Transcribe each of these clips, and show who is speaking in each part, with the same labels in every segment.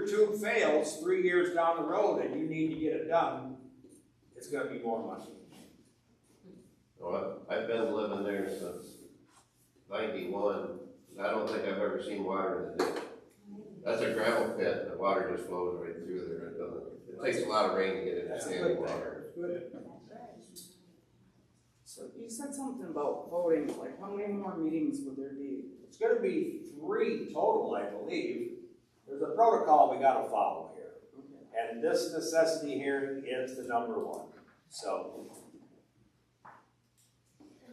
Speaker 1: your tube fails 3 years down the road and you need to get it done, it's gonna be more money.
Speaker 2: Well, I've been living there since 91. I don't think I've ever seen water in the ditch. That's a gravel pit, the water just flows right through there. It takes a lot of rain to get into standing water.
Speaker 1: Good.
Speaker 3: So you said something about voting, like how many more meetings would there be?
Speaker 1: It's gonna be 3 total, I believe. There's a protocol we gotta follow here. And this necessity hearing is the number 1. So,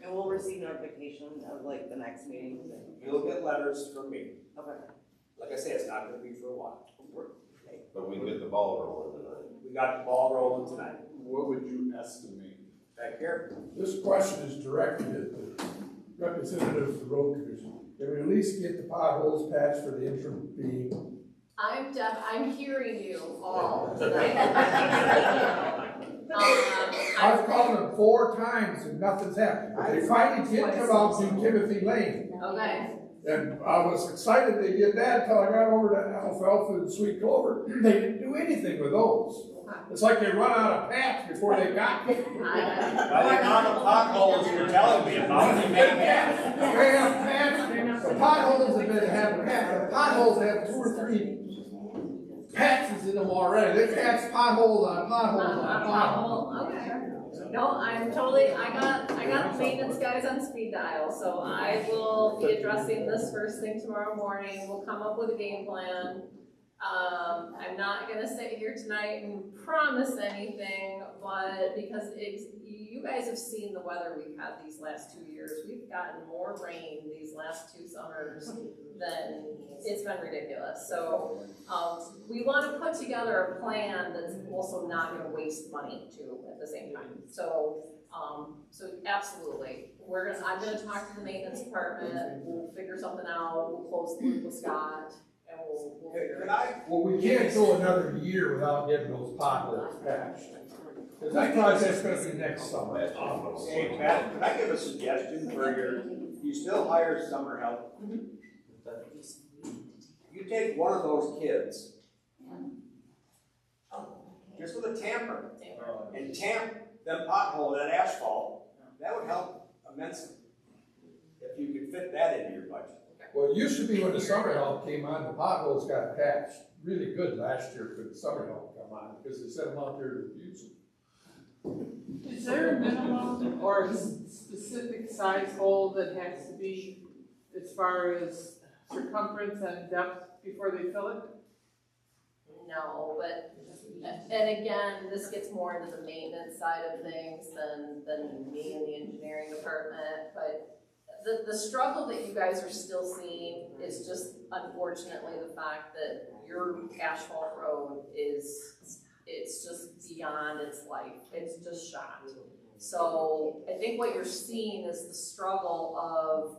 Speaker 4: And we'll receive notification of like the next meeting.
Speaker 1: you'll get letters from me.
Speaker 4: Okay.
Speaker 1: Like I say, it's not gonna be for a while.
Speaker 2: But we can get the ball rolling tonight.
Speaker 1: We got the ball rolling tonight.
Speaker 5: What would you estimate?
Speaker 1: Back here.
Speaker 6: This question is directed at the representative of the road commission. Can we at least get the potholes patched for the interim being?
Speaker 7: I'm hearing you all tonight.
Speaker 6: I've called them 4 times and nothing's happened. They finally did come out to Timothy Lane.
Speaker 7: Okay.
Speaker 6: And I was excited they did that until I got over to alfalfa and sweet clover. They didn't do anything with those. It's like they run out of patch before they got it.
Speaker 1: By the amount of potholes you're telling me about, they may have.
Speaker 6: They have patch. The potholes have been having patch. The potholes have 2 or 3 patches in them already. They patch potholes on potholes on potholes.
Speaker 7: Okay. No, I got the maintenance guys on speed dial, so I will be addressing this first thing tomorrow morning. We'll come up with a game plan. I'm not gonna sit here tonight and promise anything, but because you guys have seen the weather we've had these last 2 years. We've gotten more rain these last 2 summers than it's been ridiculous. So we want to put together a plan that's also not going to waste money too at the same time. So absolutely, I'm going to talk to the maintenance department. We'll figure something out. We'll close the loop with Scott. And we'll figure it out.
Speaker 6: Well, we can't go another year without getting those potholes patched. Because that project's gonna be next summer.
Speaker 1: Hey, Pat, can I give a suggestion for you still hire summer help? You take one of those kids, just with a tamper, and tamp them pothole, that asphalt, that would help immensely. If you could fit that into your budget.
Speaker 6: Well, it used to be when the summer help came on, the potholes got patched really good last year for the summer help to come on, because they sent them out there to use them.
Speaker 8: Is there a minimum or specific size hole that has to be as far as circumference and depth before they fill it?
Speaker 7: No, but, and again, this gets more into the maintenance side of things than me and the engineering department, but the struggle that you guys are still seeing is just unfortunately the fact that your asphalt road it's just beyond its life. It's just shot. So I think what you're seeing is the struggle of,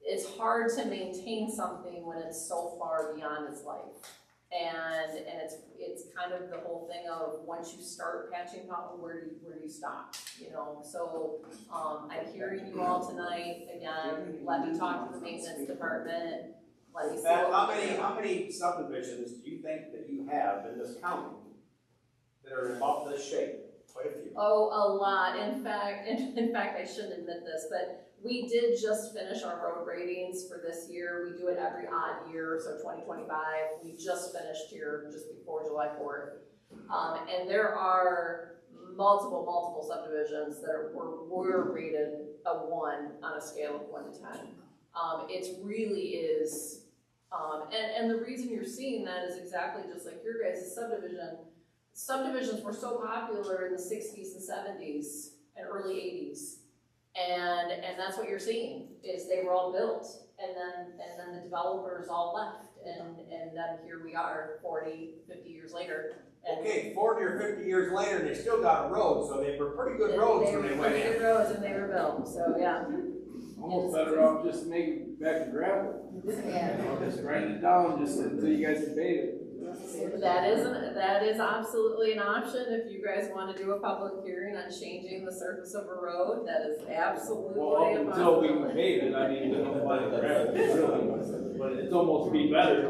Speaker 7: it's hard to maintain something when it's so far beyond its life. And it's kind of the whole thing of once you start patching pothole, where do you stop? You know, so I'm hearing you all tonight. Again, let me talk to the maintenance department. Let me see.
Speaker 1: Pat, how many subdivisions do you think that you have in this county that are about this shape? Quite a few.
Speaker 7: Oh, a lot. In fact, I shouldn't admit this, but we did just finish our road ratings for this year. We do it every odd year, so 2025. We just finished here just before July 4th. And there are multiple subdivisions that were rated a 1 on a scale of 1 to 10. It really is, and the reason you're seeing that is exactly just like your guys' subdivision. Subdivisions were so popular in the 60s and 70s and early 80s. And that's what you're seeing, is they were all built, and then the developers all left, and then here we are 40, 50 years later.
Speaker 1: Okay, 40 or 50 years later, they still got a road, so they were pretty good roads when they went in.
Speaker 7: Pretty good roads, and they were built, so yeah.
Speaker 5: Almost better off just making it back to gravel.
Speaker 7: Yeah.
Speaker 5: You know, just grind it down just until you guys can pave it.
Speaker 7: That is absolutely an option if you guys want to do a public hearing on changing the surface of a road. That is absolutely
Speaker 5: Well,
Speaker 7: a
Speaker 5: up until we
Speaker 7: possibility.
Speaker 5: can pave it, I mean, we don't find gravel, really, but it's almost be better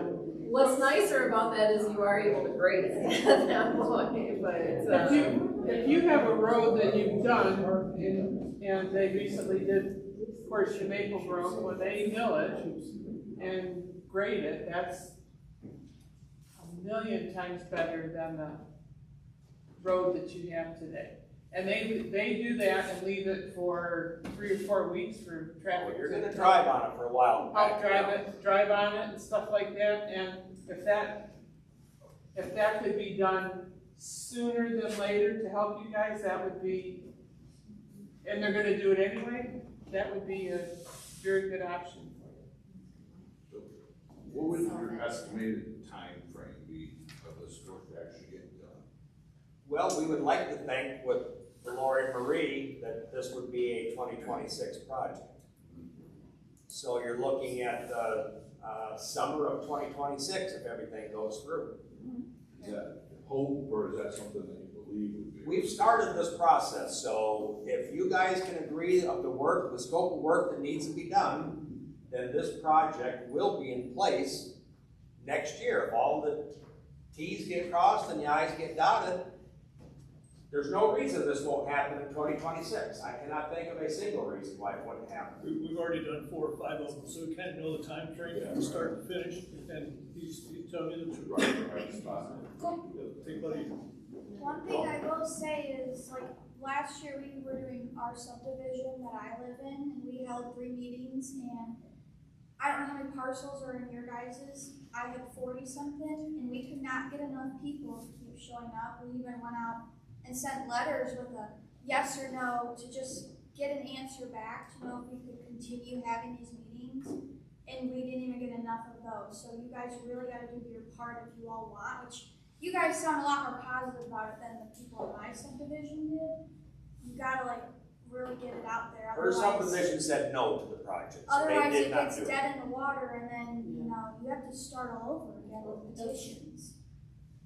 Speaker 7: What's nicer about that is you are able to grade it at that point, but
Speaker 8: If you have a road that you've done, and they recently did, of course, your Maple Grove, when they mill it and grade it, that's a million times better than the road that you have today. And they do that and leave it for 3 or 4 weeks for traffic.
Speaker 1: You're gonna drive on it for a while.
Speaker 8: Help drive on it and stuff like that, and if that could be done sooner than later to help you guys, that would be, and they're gonna do it anyway, that would be a very good option for you.
Speaker 9: What would your estimated time frame be of this work actually getting done?
Speaker 1: Well, we would like to think with Lori Marie that this would be a 2026 project. So you're looking at the summer of 2026 if everything goes through.
Speaker 9: Is that hope, or is that something that you believe would be?
Speaker 1: We've started this process, so if you guys can agree of the scope of work that needs to be done, then this project will be in place next year. If all the T's get crossed and the I's get dotted, there's no reason this won't happen in 2026. I cannot think of a single reason why it wouldn't happen.
Speaker 10: We've already done 4 or 5 of them, so we kind of know the time frame from start to finish, and he's telling you the truth.
Speaker 9: Right spot.
Speaker 10: Take buddy.
Speaker 11: One thing I will say is, like, last year we were doing our subdivision that I live in, and we held 3 meetings, and I don't know how many parcels are in your guys's. I had 40 something, and we could not get enough people to keep showing up. We even went out and sent letters with a yes or no to just get an answer back to know if we could continue having these meetings, and we didn't even get enough of those. So you guys really got to do your part if you all want, which you guys sound a lot more positive about it than the people in my subdivision did. You got to like really get it out there.
Speaker 1: Her subdivision said no to the project, so they
Speaker 11: Otherwise
Speaker 1: did
Speaker 11: it
Speaker 1: not
Speaker 11: gets
Speaker 1: do it.
Speaker 11: dead in the water, and then, you know, you have to start all over again with petitions.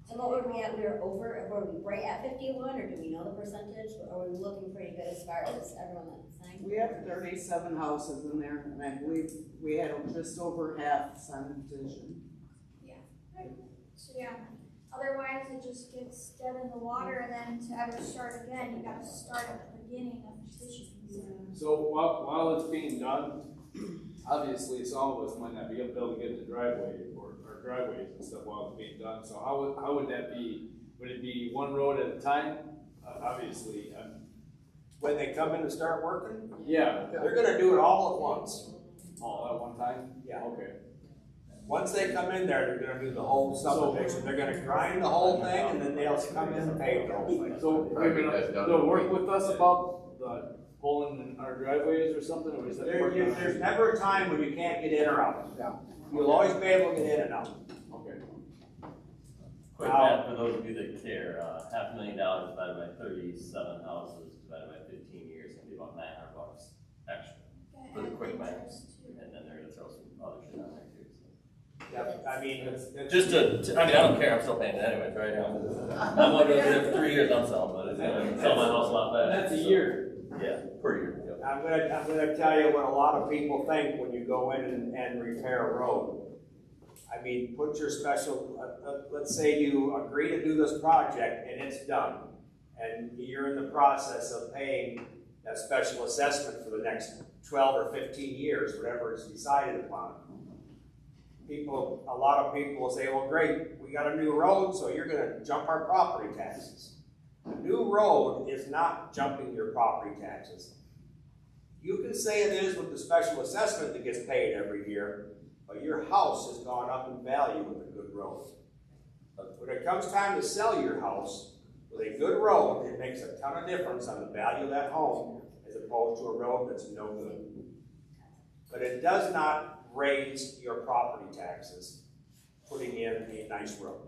Speaker 12: And what were we at? We were were we right at 51, or do we know the percentage? Or are we looking pretty good as far as everyone that's saying?
Speaker 3: We have 37 houses in there, and I believe we had just over half signed the petition.
Speaker 11: So yeah, otherwise it just gets dead in the water, and then to ever start again, you gotta start at the beginning of petitions.
Speaker 5: So while it's being done, obviously some of us might not be able to get the driveway or driveways and stuff while it's being done. So how would that be? Would it be one road at a time? Obviously,
Speaker 1: When they come in to start working,
Speaker 5: yeah,
Speaker 1: they're gonna do it all at once.
Speaker 5: all at one time?
Speaker 1: Yeah.
Speaker 5: Okay.
Speaker 1: Once they come in there, they're gonna do the whole subdivision. They're gonna grind the whole thing, and then they'll come in and pave the whole thing.
Speaker 5: So they'll work with us about the pulling our driveways or something, or is that?
Speaker 1: There's never a time when you can't get in or out. You'll always be able to get in and out.
Speaker 5: Okay.
Speaker 13: Quick math for those of you that care, $500,000 divided by 37 houses divided by 15 years is gonna be about $900 extra for the quick math. And then they're gonna throw some other shit on there too. So.
Speaker 1: Yeah, I mean,
Speaker 13: Just I mean, I don't care, I'm still paying it anyways, right? I'm only gonna do it for 3 years, I'm selling, but it's gonna sell my house a lot faster.
Speaker 5: That's a year.
Speaker 13: Yeah, per year, yeah.
Speaker 1: I'm gonna tell you what a lot of people think when you go in and repair a road. I mean, put your special, let's say you agree to do this project and it's done, and you're in the process of paying that special assessment for the next 12 or 15 years, whatever is decided upon. A lot of people will say, well, great, we got a new road, so you're gonna jump our property taxes. A new road is not jumping your property taxes. You can say it is with the special assessment that gets paid every year, but your house has gone up in value with a good road. But when it comes time to sell your house with a good road, it makes a ton of difference on the value of that home as opposed to a road that's no good. But it does not raise your property taxes putting in a nice road.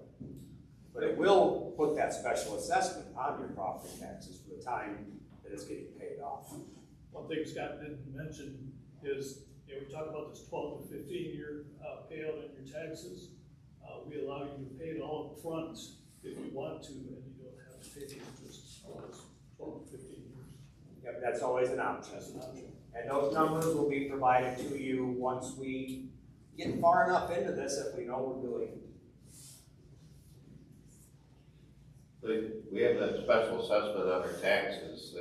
Speaker 1: But it will put that special assessment on your property taxes for the time that it's getting paid off.
Speaker 10: One thing Scott didn't mention is, you know, we talk about this 12 to 15 year payout on your taxes. We allow you to pay it all up front if you want to, and you don't have to pay the interest all those 12 to 15 years.
Speaker 1: Yep, that's always an option.
Speaker 10: That's an option.
Speaker 1: And those numbers will be provided to you once we get far enough into this if we know we're doing it.
Speaker 2: We have that special assessment on our taxes.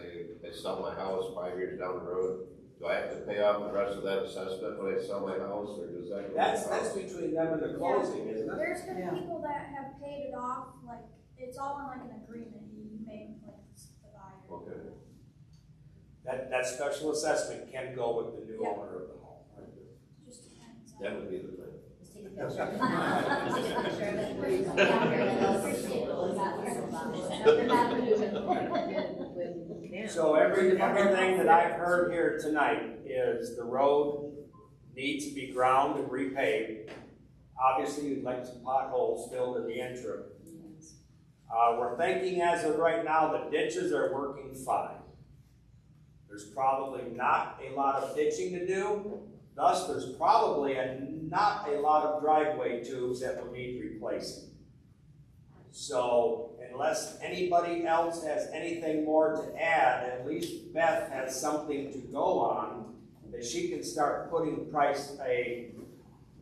Speaker 2: They sell my house 5 years down the road. Do I have to pay off the rest of that assessment when I sell my house, or does that?
Speaker 1: That's between them and the closing, isn't it?
Speaker 11: There's been
Speaker 3: Yeah.
Speaker 11: people that have paid it off, like, it's all in like an agreement, you make like the buyer.
Speaker 2: Okay.
Speaker 1: That special assessment can go with the new
Speaker 11: Yeah.
Speaker 1: owner of the home.
Speaker 11: Just depends on.
Speaker 2: That would be the thing.
Speaker 12: Just take a picture. Just take a picture of it where you come down here and they'll appreciate it.
Speaker 1: So everything that I've heard here tonight is the road needs to be ground and repaved. Obviously, you'd like some potholes filled in the interim. We're thinking as of right now, the ditches are working fine. There's probably not a lot of ditching to do. Thus, there's probably not a lot of driveway tubes that will need replacing. So unless anybody else has anything more to add, at least Beth has something to go on that she can start putting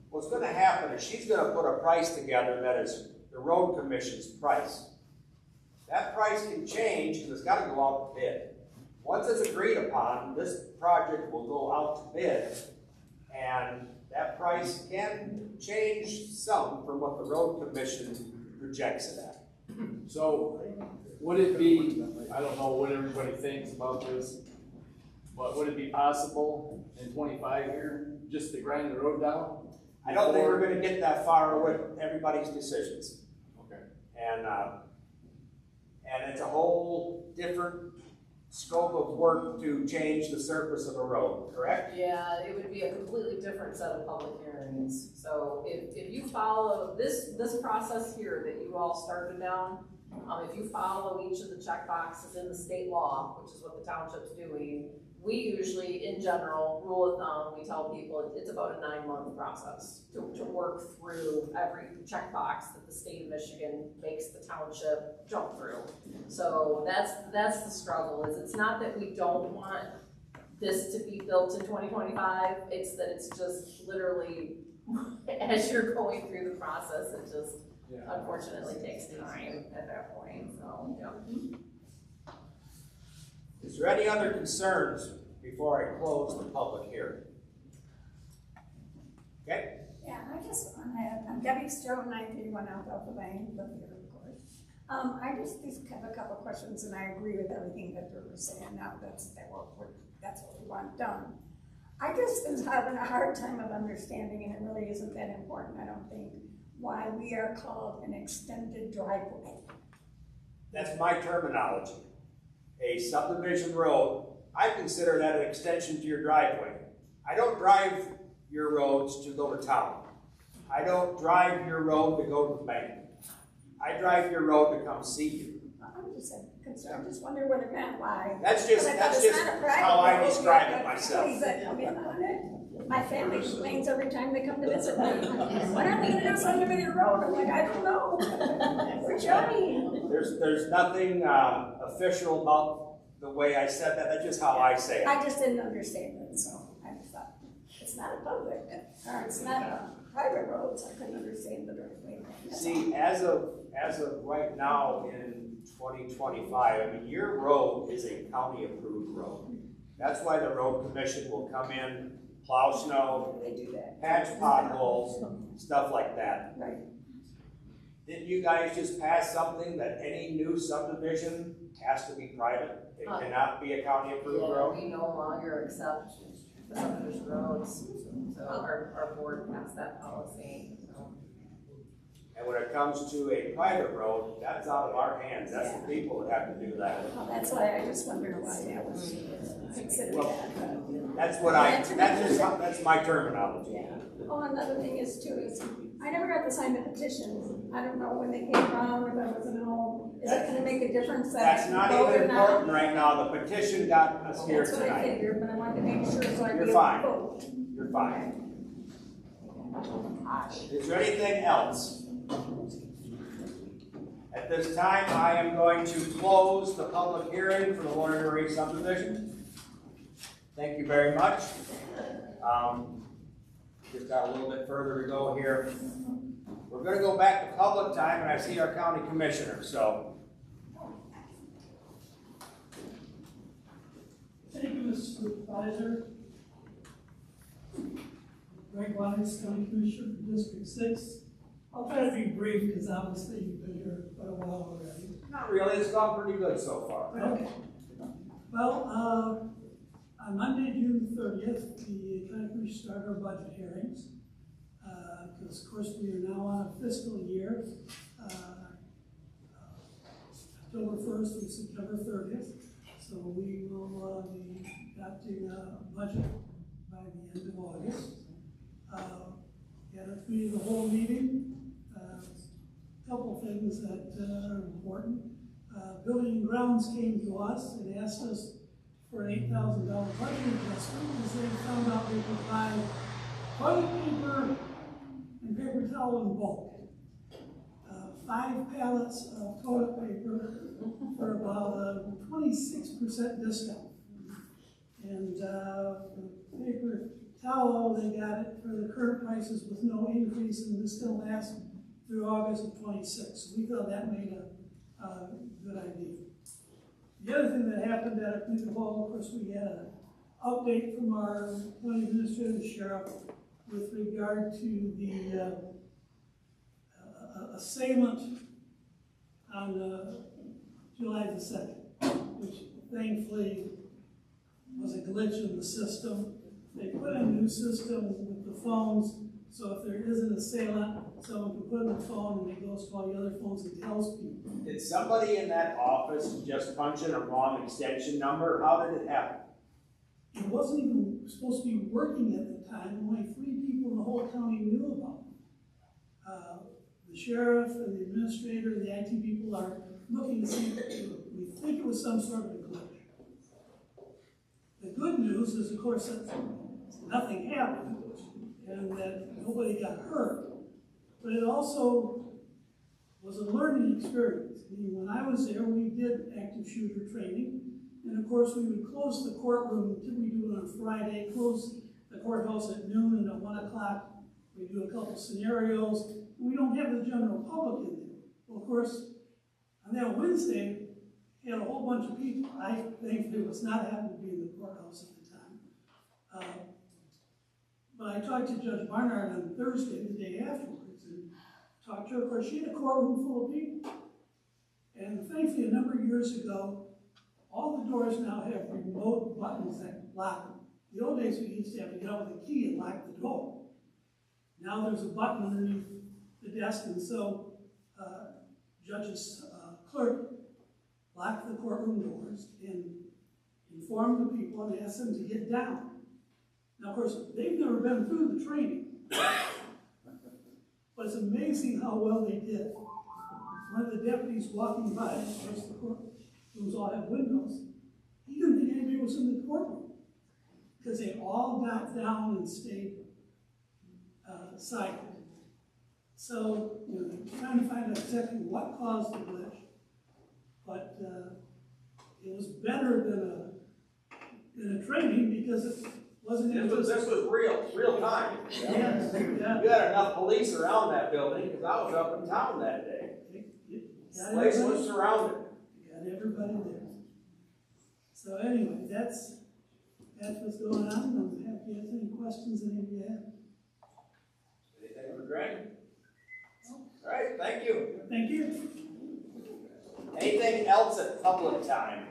Speaker 1: what's gonna happen is she's gonna put a price together that is the road commission's price. That price can change because it's gotta go out to bid. Once it's agreed upon, this project will go out to bid, and that price can change some from what the road commission projects it at.
Speaker 5: So, would it be, I don't know what everybody thinks about this, but would it be possible in 25 here, just to grind the road down?
Speaker 1: I don't think we're gonna get that far with everybody's decisions.
Speaker 5: Okay.
Speaker 1: And it's a whole different scope of work to change the surface of a road, correct?
Speaker 7: Yeah, it would be a completely different set of public hearings. So if you follow this process here that you all started down, if you follow each of the check boxes in the state law, which is what the township's doing, we usually, in general, rule of thumb, we tell people it's about a 9-month process to work through every checkbox that the state of Michigan makes the township jump through. So that's the struggle, is it's not that we don't want this to be built in 2025, it's that it's just literally, as you're going through the process, it just unfortunately takes time at that point, so, yeah.
Speaker 1: Is there any other concerns before I close the public hearing? Okay?
Speaker 14: Yeah, I just want to, I'm Debbie Strode, 931 Alfalfa Lane, live here, of course. I just have a couple questions, and I agree with everything that they were saying. Now that's what we want done. I just am having a hard time of understanding, and it really isn't that important, I don't think, why we are called an extended driveway.
Speaker 1: That's my terminology. A subdivision road, I consider that an extension to your driveway. I don't drive your roads to go to town. I don't drive your road to go to the bank. I drive your road to come see you.
Speaker 14: I'm just concerned, just wondering what it meant, why.
Speaker 1: That's just how I describe it myself.
Speaker 14: My family complains every time they come to visit me. Why aren't they gonna subdivide your road? I'm like, I don't know. We're trying.
Speaker 1: There's nothing official about the way I said that. That's just how I say it.
Speaker 14: I just didn't understand it, so I just thought, it's not a public, or it's not a private road, so I couldn't understand the driveway.
Speaker 1: See, as of right now in 2025, I mean, your road is a county-approved road. That's why the road commission will come in, plow snow,
Speaker 14: They do that.
Speaker 1: patch potholes, stuff like that.
Speaker 14: Right.
Speaker 1: Didn't you guys just pass something that any new subdivision has to be private? It cannot be a county-approved road?
Speaker 7: We no longer accept subdivision roads, so our board passed that policy, so.
Speaker 1: And when it comes to a private road, that's out of our hands. That's the people that have to do that.
Speaker 14: Well, that's why I just wondered why that was considered that.
Speaker 1: That's my terminology.
Speaker 14: Yeah. Oh, another thing is too, is I never got to sign the petition. I don't know when they came around, if I wasn't home. Is it gonna make a difference that
Speaker 1: That's not
Speaker 14: I vote
Speaker 1: even
Speaker 14: or not?
Speaker 1: important right now. The petition got us here
Speaker 14: That's what I
Speaker 1: tonight.
Speaker 14: figured, but I wanted to make sure so I'd be
Speaker 1: You're
Speaker 14: able
Speaker 1: fine.
Speaker 14: to vote.
Speaker 1: You're fine. Is there anything else? At this time, I am going to close the public hearing for the Lawyer Marie subdivision. Thank you very much. Just got a little bit further to go here. We're going to go back to public time, and I see our county commissioner. So,
Speaker 15: Bruce, Supervisor. Greg Wise, County Commissioner for District 6. I'll try to be brief because obviously you've been here quite a while already.
Speaker 1: Not really, it's gone pretty good so far.
Speaker 15: Okay. Well, on Monday, June 30th, the County Commission started our budget hearings. Because of course we are now on a fiscal year, October 1st through September 30th. So we will be adopting a budget by the end of August. We had a committee of the whole meeting. A couple of things that are important. Building and Grounds came to us and asked us for an $8,000 budget adjustment because they found out they could buy toilet paper and paper towel in bulk. 5 pallets of toilet paper for about a 26% discount. And the paper towel, they got it for the current prices with no increase, and this is going to last through August of 26. So we thought that made a good idea. The other thing that happened at our committee hall, of course, we had an update from our county administrator and sheriff with regard to the assailant on July the 2nd, which thankfully was a glitch in the system. They put in a new system with the phones, so if there is an assailant, someone can put in the phone and it goes to all the other phones and tells people.
Speaker 1: Did somebody in that office just punch in a wrong extension number? How did it happen?
Speaker 15: It wasn't even supposed to be working at the time. Only 3 people in the whole county knew about it. The sheriff and the administrator and the IT people are looking to see, we think it was some sort of a glitch. The good news is, of course, that nothing happened and that nobody got hurt. But it also was a learning experience. I mean, when I was there, we did active shooter training. And of course, we would close the courtroom, we do it on Friday, close the courthouse at noon, and at 1 o'clock, we do a couple scenarios. We don't have the general public in there. Well, of course, on that Wednesday, we had a whole bunch of people. I thankfully was not happened to be in the courthouse at the time. But I talked to Judge Barnard on Thursday, the day afterwards, and talked to her. Of course, she had a courtroom full of people. And thankfully, a number of years ago, all the doors now have remote buttons that lock them. The old days, we used to have to get out with a key and lock the door. Now there's a button underneath the desk, and so judge's clerk locked the courtroom doors and informed the people and asked them to get down. Now, of course, they've never been through the training, but it's amazing how well they did. One of the deputies walking by, of course, the courtrooms all have windows, he didn't think anybody was in the courtroom because they all got down and stayed silent. So, you know, trying to find out exactly what caused the glitch, but it was better than a training because it wasn't.
Speaker 1: This was real time.
Speaker 15: Yes, yeah.
Speaker 1: You had enough police around that building because I was up in town that day. The place was surrounded.
Speaker 15: Got everybody there. So anyway, that's what's going on. I'm happy to answer any questions any of you have.
Speaker 1: Anything for Greg? All right, thank you.
Speaker 15: Thank you.
Speaker 1: Anything else at public time?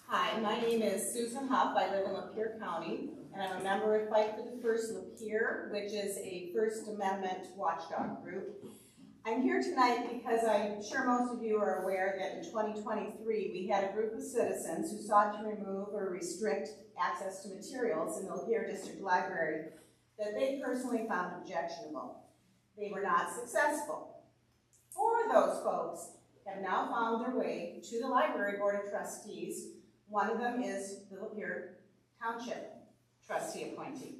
Speaker 4: Hi, my name is Susan Huff. I live in Lapeer County, and I'm a member of Fight for the First Lapeer, which is a First Amendment watchdog group. I'm here tonight because I'm sure most of you are aware that in 2023 we had a group of citizens who sought to remove or restrict access to materials in the Lapeer District Library that they personally found objectionable. They were not successful. 4 of those folks have now found their way to the Library Board of Trustees. One of them is the Lapeer Township trustee appointee.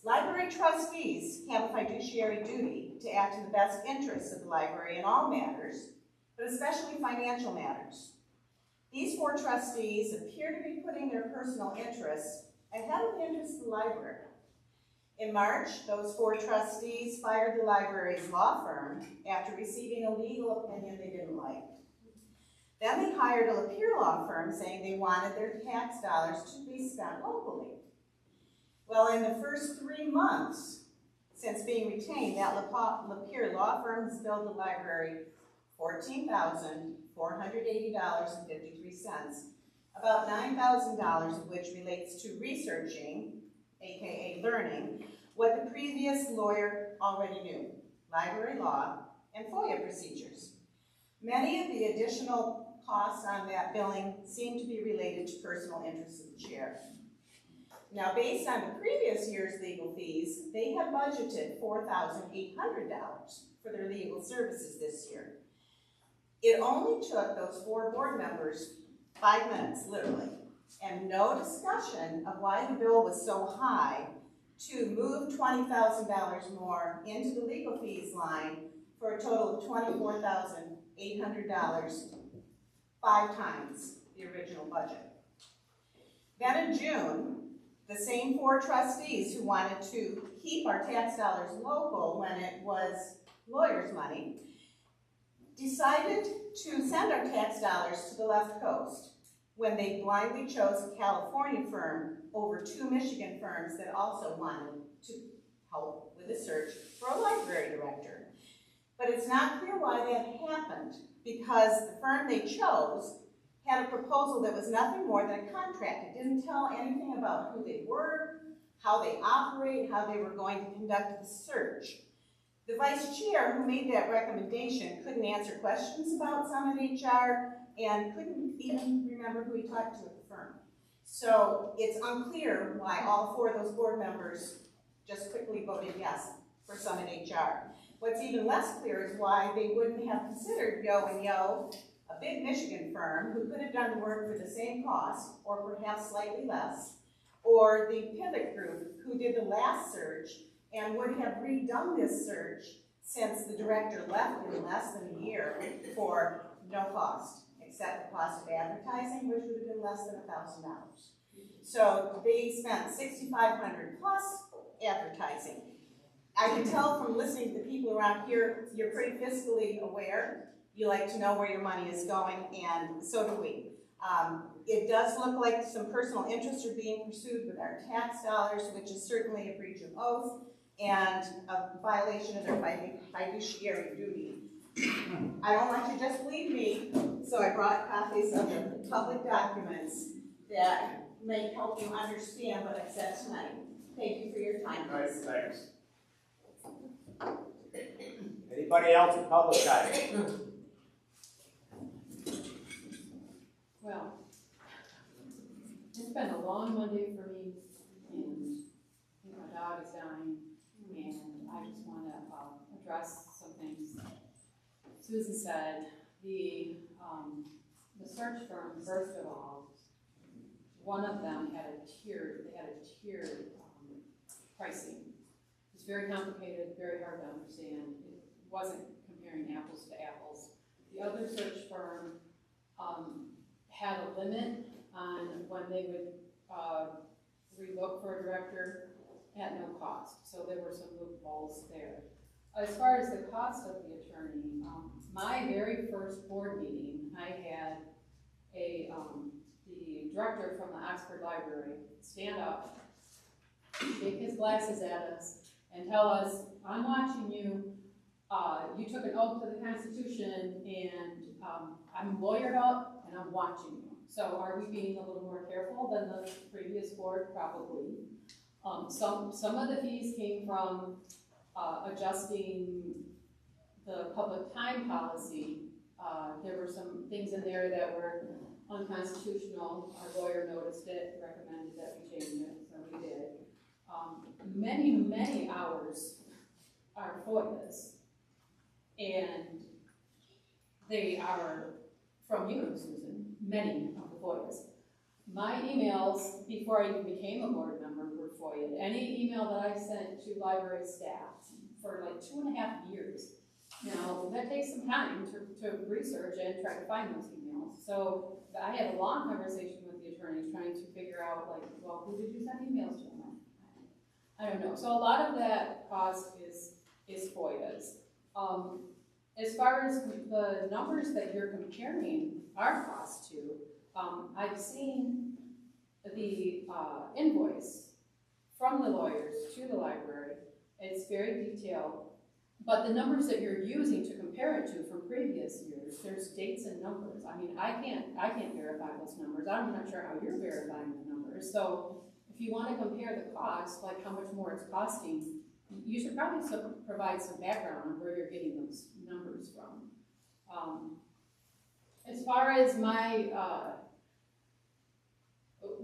Speaker 4: Library trustees have a fiduciary duty to act in the best interests of the library in all matters, but especially financial matters. These 4 trustees appear to be putting their personal interests ahead of the interests of the library. In March, those 4 trustees fired the library's law firm after receiving a legal opinion they didn't like. Then they hired a Lapeer law firm saying they wanted their tax dollars to be spent locally. Well, in the first 3 months since being retained, that Lapeer law firm has billed the library $14,480.53, about $9,000 of which relates to researching, aka learning, what the previous lawyer already knew, library law and FOIA procedures. Many of the additional costs on that billing seem to be related to personal interests of the chair. Now, based on the previous year's legal fees, they had budgeted $4,800 for their legal services this year. It only took those 4 board members 5 minutes, literally, and no discussion of why the bill was so high to move $20,000 more into the legal fees line for a total of $24,800, 5 times the original budget. Then in June, the same 4 trustees who wanted to keep our tax dollars local when it was lawyers' money decided to send our tax dollars to the left coast when they blindly chose a California firm over 2 Michigan firms that also wanted to help with the search for a library director. But it's not clear why that happened, because the firm they chose had a proposal that was nothing more than a contract. It didn't tell anything about who they were, how they operate, how they were going to conduct the search. The vice chair who made that recommendation couldn't answer questions about Summit HR and couldn't even remember who he talked to at the firm. So it's unclear why all 4 of those board members just quickly voted yes for Summit HR. What's even less clear is why they wouldn't have considered Yo and Yo, a big Michigan firm who could have done the work for the same cost, or perhaps slightly less, or the Pivot Group who did the last search and would have redone this search since the director left in less than a year for no cost, except the cost of advertising, which would have been less than $1,000. So they spent $6,500 plus advertising. I can tell from listening to the people around here, you're pretty fiscally aware. You like to know where your money is going, and so do we. It does look like some personal interests are being pursued with our tax dollars, which is certainly a breach of oath and a violation of their fiduciary duty. I don't want you to just believe me, so I brought copies of the public documents that may help you understand what I've said tonight. Thank you for your time.
Speaker 1: All right, thanks. Anybody else in public time?
Speaker 16: Well, it's been a long Monday for me, and my dog is dying, and I just want to address some things. Susan said the search firm, first of all, one of them had a tiered pricing. It's very complicated, very hard to understand. It wasn't comparing apples to apples. The other search firm had a limit on when they would relook for a director at no cost. So there were some loopholes there. As far as the cost of the attorney, my very first board meeting, I had the director from the Oxford Library stand up, shake his glasses at us, and tell us, I'm watching you, you took an oath to the Constitution, and I'm lawyered up, and I'm watching you. So are we being a little more careful than the previous board? Probably. Some of the fees came from adjusting the public time policy. There were some things in there that were unconstitutional. Our lawyer noticed it, recommended that we change it, so we did. Many hours are FOIAs, and they are from you, Susan, many of the FOIAs. My emails, before I even became a board member, were FOIA'd. Any email that I sent to library staff for like 2.5 years. Now, that takes some time to research and try to find those emails. So I had a long conversation with the attorneys trying to figure out, like, well, who did you send emails to? I don't know. So a lot of that cost is FOIAs. As far as the numbers that you're comparing our cost to, I've seen the invoice from the lawyers to the library. It's very detailed, but the numbers that you're using to compare it to from previous years, there's dates and numbers. I mean, I can't verify those numbers. I'm not sure how you're verifying the numbers. So if you want to compare the cost, like how much more it's costing, you should probably provide some background on where you're getting those numbers from. As far as my,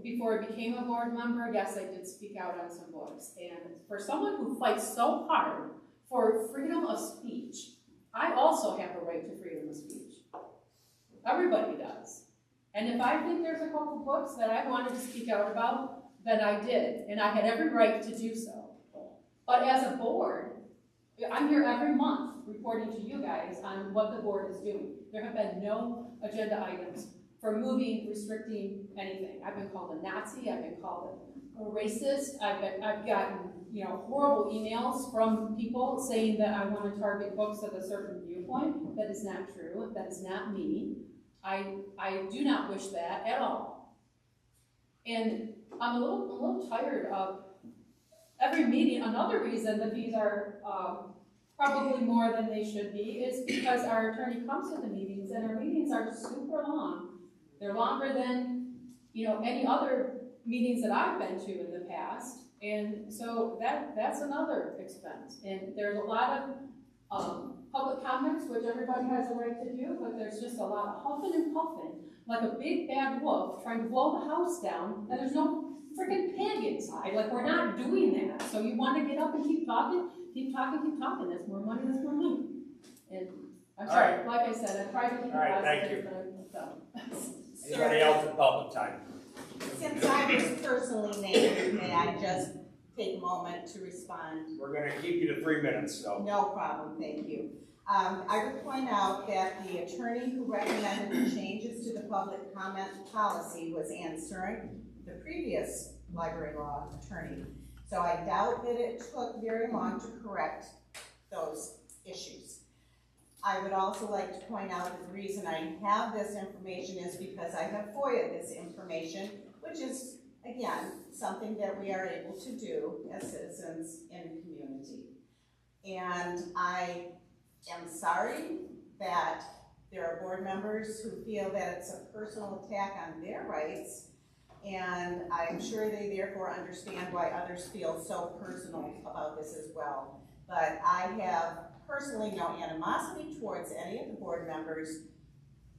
Speaker 16: before I became a board member, yes, I did speak out on some books. And for someone who fights so hard for freedom of speech, I also have a right to freedom of speech. Everybody does. And if I think there's a couple books that I wanted to speak out about, then I did, and I had every right to do so. But as a board, I'm here every month reporting to you guys on what the board is doing. There have been no agenda items for moving, restricting anything. I've been called a Nazi, I've been called a racist, I've gotten, you know, horrible emails from people saying that I want to target books of a certain viewpoint. That is not true, that is not me. I do not wish that at all. And I'm a little tired of every meeting. Another reason that these are probably more than they should be is because our attorney comes to the meetings, and our meetings are super long. They're longer than, you know, any other meetings that I've been to in the past, and so that's another expense. And there's a lot of public comments, which everybody has a right to do, but there's just a lot of huffing and puffing, like a big bad wolf trying to blow the house down, and there's no freaking pig inside. Like, we're not doing that. So you want to get up and keep talking? Keep talking, keep talking. That's more money, that's more money. And I'm sorry,
Speaker 1: right.
Speaker 16: like I said, I try to keep it
Speaker 1: All right, thank
Speaker 16: positive,
Speaker 1: you.
Speaker 16: but
Speaker 1: Anybody else in public time?
Speaker 4: Since I was personally named, may I just take a moment to respond?
Speaker 1: We're gonna keep you to 3 minutes, so.
Speaker 4: No problem, thank you. I would point out that the attorney who recommended the changes to the public comment policy was Ann Suring, the previous library law attorney. So I doubt that it took very long to correct those issues. I would also like to point out that the reason I have this information is because I have FOIA'd this information, which is, again, something that we are able to do as citizens in the community. And I am sorry that there are board members who feel that it's a personal attack on their rights, and I'm sure they therefore understand why others feel so personal about this as well. But I have personally no animosity towards any of the board members.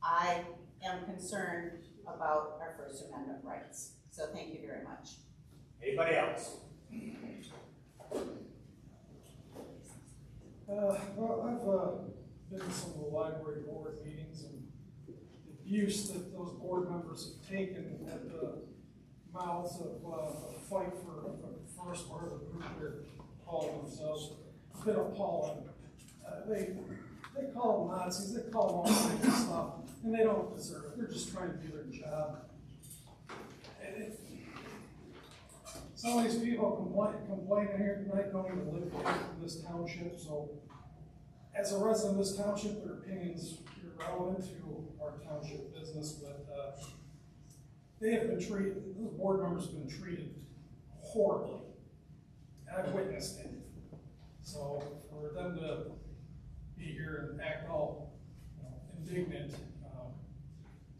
Speaker 4: I am concerned about our First Amendment rights. So thank you very much.
Speaker 1: Anybody else?
Speaker 17: Well, I've been to some of the library board meetings, and the abuse that those board members have taken at the mouths of a fight for the first part of the group they're calling themselves. It's been appalling. They call them Nazis, they call them all kinds of stuff, and they don't deserve it. They're just trying to do their job. Some of these people complaining here tonight don't even live here in this township, so as a resident of this township, their opinions are relevant to our township business, but they have been treated, those board members have been treated horribly, and I've witnessed it. So for them to be here and act all indignant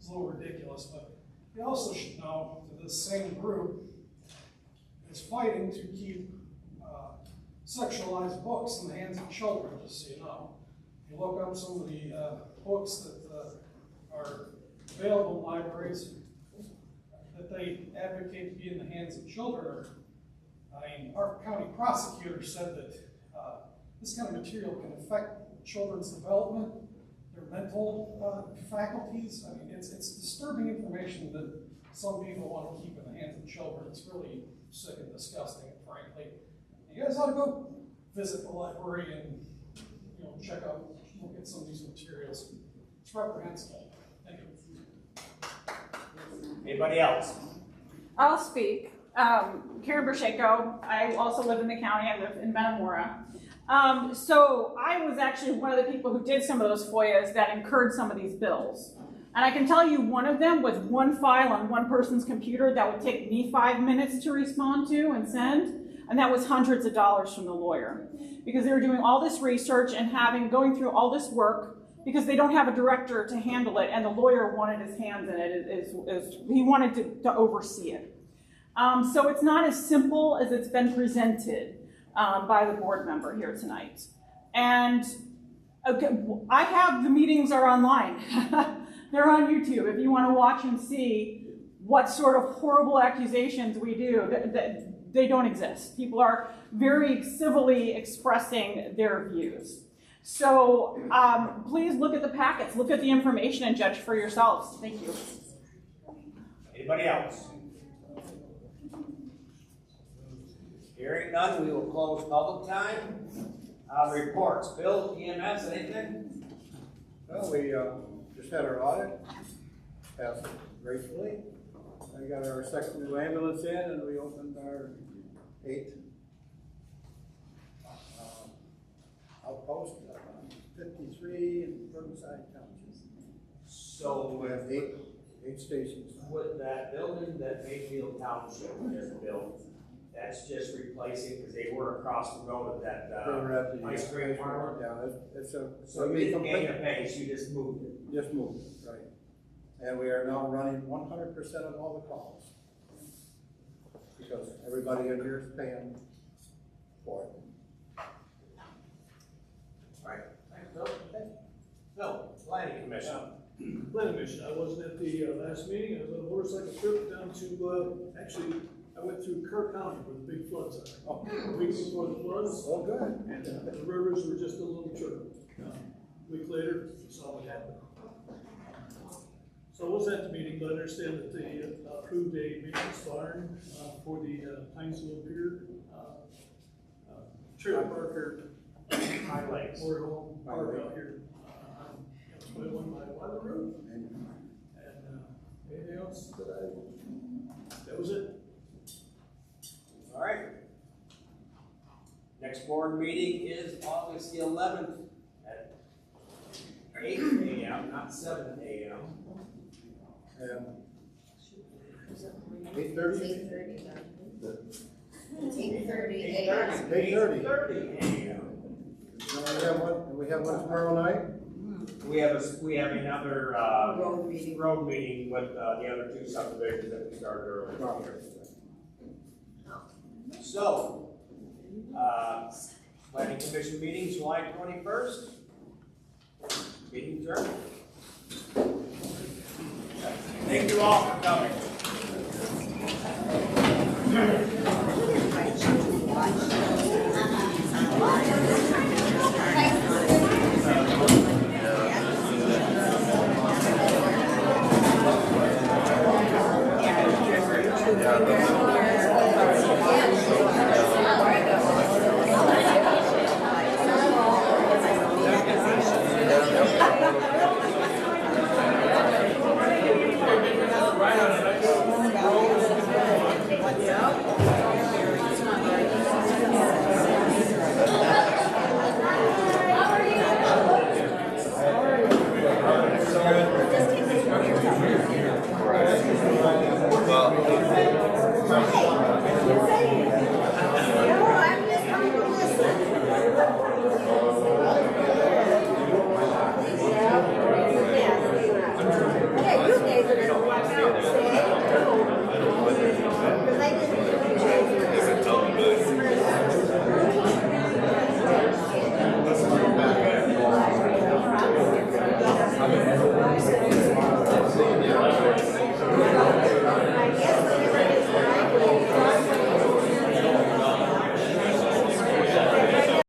Speaker 17: is a little ridiculous, but they also should know that this same group is fighting to keep sexualized books in the hands of children, just so you know. If you look up some of the books that are available in libraries that they advocate to be in the hands of children, I mean, our county prosecutor said that this kind of material can affect children's development, their mental faculties. I mean, it's disturbing information that some people want to keep in the hands of children. It's really sick and disgusting, frankly. You guys ought to go visit the library and check out, look at some of these materials. It's reprehensible. Thank you.
Speaker 1: Anybody else?
Speaker 18: I'll speak. Karen Bershako. I also live in the county. I live in Metamora. So I was actually one of the people who did some of those FOIAs that incurred some of these bills. And I can tell you one of them with one file on one person's computer that would take me 5 minutes to respond to and send, and that was hundreds of dollars from the lawyer. Because they were doing all this research and going through all this work because they don't have a director to handle it, and the lawyer wanted his hands in it. He wanted to oversee it. So it's not as simple as it's been presented by the board member here tonight. And okay, I have the meetings are online. They're on YouTube if you want to watch and see what sort of horrible accusations we do. They don't exist. People are very civilly expressing their views. So please look at the packets, look at the information, and judge for yourselves. Thank you.
Speaker 1: Anybody else? Hearing none, we will close public time. Reports. Bill, EMS, anything?
Speaker 19: Well, we just had our audit, passed it gracefully. I got our second new ambulance in, and we opened our 8th outpost on 53 in Burnside Township.
Speaker 1: So
Speaker 19: we have eight stations.
Speaker 1: With that building that Mayfield Township just built, that's just replacing, because they were across the road of that ice cream parlor.
Speaker 19: Yeah, it's a.
Speaker 1: So you didn't gain a pace, you just moved it.
Speaker 19: Just moved it, right. And we are now running 100% of all the calls. Because everybody in here is paying for it.
Speaker 1: All right, thanks, Bill. No, planning commission.
Speaker 10: Planning commission, I wasn't at the last meeting. I was on a motorcycle trip down to, actually, I went through Kerr County where the big floods are.
Speaker 19: Oh.
Speaker 10: A week before the floods.
Speaker 19: Oh, good.
Speaker 10: And the rivers were just a little turbulent. A week later, we saw what happened. So I was at the meeting, but I understand that they approved a maintenance barn for the Hinesville Pier trailer parker
Speaker 1: highlights
Speaker 10: motorhome park out here on 21 by Water Road. And anything else that was it.
Speaker 1: All right. Next board meeting is August the 11th at 8 a.m., not 7 a.m.
Speaker 19: 8:30?
Speaker 12: 8:30 a.m.
Speaker 19: 8:30 a.m. We have one tomorrow night?
Speaker 1: We have another road meeting with the other two subdivisions that we started earlier. So, planning commission meeting July 21st. Meeting adjourned. Thank you all for coming.